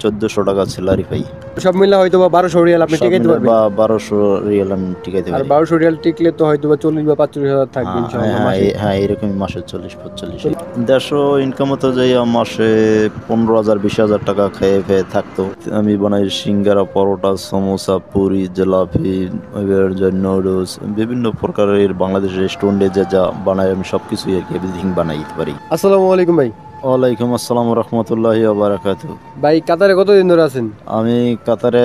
1400 টাকা স্যালারি পাই। সব মিলে হয়তো বা 1200 রিয়াল আপনি টিকাইতে পারবেন। 1200 রিয়াল আমি টিকাইতে আর পারি। 1200 রিয়াল টিকলে তো হয়তো বা 40 বা 45 হাজার থাকবে ইনশাআল্লাহ মাসে। হ্যাঁ এরকমই মাসে 40-45। 150 ইনকামও তো যাই মাসে 15,000-20,000 টাকা খেয়ে ফেয়ে থাকতো। আমি বানাই সিঙ্গারা, পরোটা, সমোসা, পুরি, জিলাপি, নুডলস, বিভিন্ন প্রকারের বাংলাদেশের রেস্টুরেন্টে যা বানাই আমি সবকিছুই আর কি এভরিথিং বানাইতে পারি। আসসালামু আলাইকুম ভাই। ওয়ালাইকুম আসসালাম রহমতুল্লাহি ওয়া বারাকাতুহু। ভাই কাতারে কতদিন ধরে আছেন? আমি কাতারে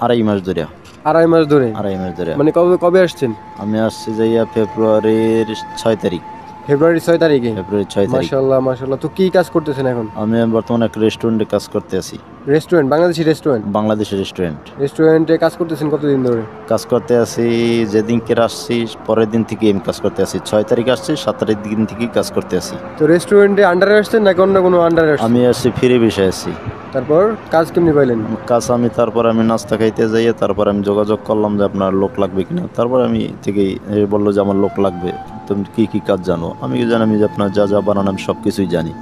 2.5 মাস ধরে। 2.5 মাস ধরে? 2.5 মাস ধরে। মানে কবে কবে আসছেন? আমি আসছি যাইয়া ফেব্রুয়ারির 6 তারিখ। ফেব্রুয়ারি 6 তারিখে? ফেব্রুয়ারি 6 তারিখ। মাশাআল্লাহ মাশাআল্লাহ। তো কি কাজ করতেছেন এখন? আমি বর্তমানে একটা রেস্টুরেন্টে কাজ করতে আছি। Restaurant, Bangladeshi restaurant? বাংলাদেশের রেস্টুরেন্ট। রেস্টুরেন্টে কাজ করতেছেন কতদিন ধরে? কাজ করতে আছি যেদিনকে আসছি পরের দিন থেকে আমি কাজ করতে আছি। 6 তারিখ আসছি, 7 তারিখ দিন থেকেই কাজ করতে আছি। তো রেস্টুরেন্টে আন্ডারে আসছেন নাকি অন্য কোনো আন্ডারে আসছেন? আমি আসছি ফ্রি বিষয়ে আছি। তারপর কাজ কেমনি পাইলেন? কাজ তারপর আমি নাস্তা খাইতে যাইয়ে তারপর আমি যোগাযোগ করলাম যে আপনার লোক লাগবে কিনা। তারপর আমি থেকেই বললো যে আমার লোক লাগবে। তুমি কি কাজ জানো? আমি জানি আমি যে আপনার যা বানান আমি সব কিছুই জানি।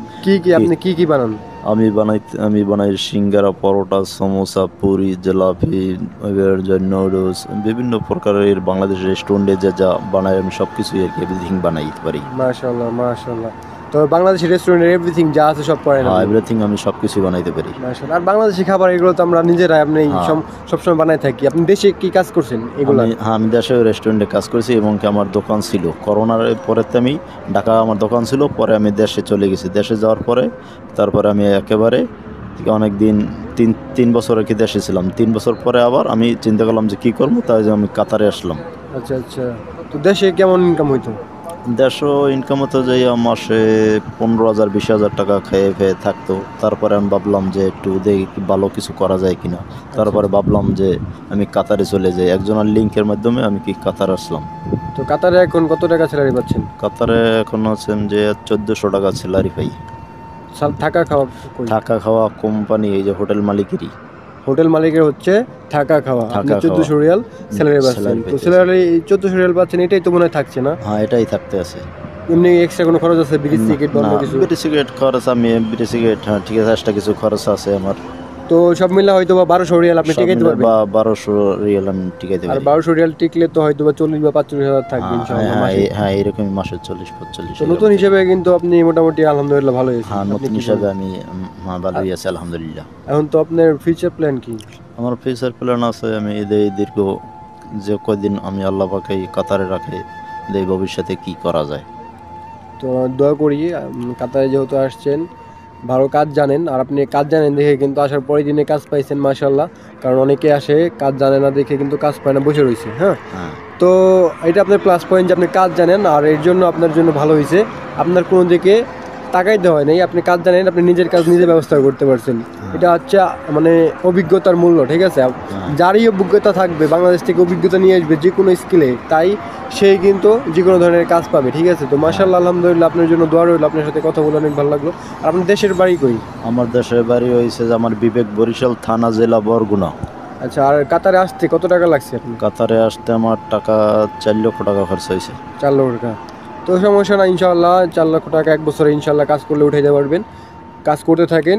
আপনি কি বানান? আমি বানাই সিঙ্গারা, পরোটা, সমোসা, পুরি, জিলাপি, নুডলস, বিভিন্ন প্রকারের বাংলাদেশের রেস্টুরেন্টে যা বানাই আমি সব কিছুই আর কি এভরিথিং বানাইতে পারি। মাশাআল্লাহ মাশাআল্লাহ। তো বাংলাদেশি রেস্টুরেন্টের এভরিথিং যা আছে সব করেন আপনি? এভরিথিং আমি সব কিছুই বানাইতে পারি। মাশাআল্লাহ। আর বাংলাদেশি খাবার এগুলো তো আমরা নিজেরাই সবসময় বানাই থাকি। আপনি দেশে কি কাজ করছেন এগুলা? আমি দেশে রেস্টুরেন্টে কাজ করেছি এবং কি আমার দোকান ছিল। করোনার পরেতে আমি ঢাকা আমার দোকান ছিল, পরে আমি দেশে চলে গেছি। দেশে যাওয়ার পরে তারপরে আমি একেবারে অনেক দিন 3 বছর আর কি দেশে ছিলাম। 3 বছর পরে আবার আমি চিন্তা করলাম যে কী করবো, তাই আমি কাতারে আসলাম। আচ্ছা আচ্ছা। তো দেশে কেমন ইনকাম হইতো? দেশও ইনকামও তো যাই মাসে 15,000-20,000 টাকা খেয়ে ফেয়ে থাকতো। তারপরে আমি ভাবলাম যে একটু দেখি ভালো কিছু করা যায় কিনা। তারপরে ভাবলাম যে আমি কাতারে চলে যাই। একজনের লিঙ্কের মাধ্যমে আমি কাতার আসলাম। তো কাতারে এখন কত টাকা স্যালারি পাচ্ছেন? কাতারে এখন আছেন যে 1400 টাকা স্যালারি পাই। থাকা খাওয়া? থাকা খাওয়া কোম্পানি এই যে হোটেল মালিকেরই। হোটেল মালিকের হচ্ছে থাকা খাওয়া। আপনি 1400 রিয়াল স্যালারি পাচ্ছেন। তো স্যালারি 1400 রিয়াল পাচ্ছেন, এটাই তো মনে হয় থাকছে না? হ্যাঁ এটাই থাকতে আছে। এমনি এক্সট্রা কোনো খরচ আছে? বিড়ি সিগারেট বা অন্য কিছু? বিড়ি সিগারেট খরচ বিড়ি সিগারেট হ্যাঁ ঠিক আছে, একটা কিছু খরচ আছে আমার। তো সব মিলে হয়তো বা 1200 রিয়াল আপনি টিকাইতে পারবেন? 1200 রিয়াল আমি টিকাইতে আর পারি। 1200 রিয়াল টিকলে তো হয়তো বা 40 বা 45 হাজার থাকবে ইনশাআল্লাহ মাসে। হ্যাঁ এরকমই মাসে 40-45। তো নতুন হিসেবে কিন্তু আপনি মোটামুটি আলহামদুলিল্লাহ ভালোই আছেন। হ্যাঁ নতুন হিসাবে আমি ভালোই আছি আলহামদুলিল্লাহ। এখন তো আপনার ফিউচার প্ল্যান কি? আমার ফিউচার প্ল্যান আছে আমি এই দীর্ঘ যে কয়দিন আমি আল্লাহ পাকে কাতারে রাখে এই ভবিষ্যতে কি করা যায়। তো দোয়া করি কাতারে যেহেতু আসছেন ভালো কাজ জানেন, আর আপনি কাজ জানেন দেখে কিন্তু আসার পরের দিনে কাজ পাইছেন মাশাআল্লাহ। কারণ অনেকে আসে কাজ জানে না দেখে কিন্তু কাজ পায় না, বসে রয়েছে। হ্যাঁ, তো এটা আপনার প্লাস পয়েন্ট যে আপনি কাজ জানেন, আর এর জন্য আপনার জন্য ভালো হয়েছে। আপনার কোনো দিকে তাকাইতে হয় নাই, আপনি কাজ জানেন, আপনি নিজের কাজ নিজে ব্যবস্থা করতে পারছেন। এটা হচ্ছে মানে অভিজ্ঞতার মূল্য, ঠিক আছে? যারই অভিজ্ঞতা থাকবে বাংলাদেশ থেকে অভিজ্ঞতা নিয়ে আসবে যে কোনো স্কিলে, তাই সেই কিন্তু যে কোনো ধরনের কাজ পাবে, ঠিক আছে? তো মাশাআল্লাহ আলহামদুলিল্লাহ, আপনার জন্য দোয়া রইল। আপনার সাথে কথা বলে অনেক ভালো লাগলো। আর আপনার দেশের বাড়ি কই? আমার দেশের বাড়ি হয়েছে যে আমার বিবেক, বরিশাল থানা, জেলা বরগুনা। আচ্ছা, আর কাতারে আসতে কত টাকা লাগছে আপনার? কাতারে আসতে আমার টাকা 4 লক্ষ টাকা খরচ হয়েছে। 4 লক্ষ টাকা? তো সমস্যা না, ইনশাআল্লাহ 4 লক্ষ টাকা এক বছরে ইনশাআল্লাহ কাজ করলে উঠাইতে পারবেন। কাজ করতে থাকেন।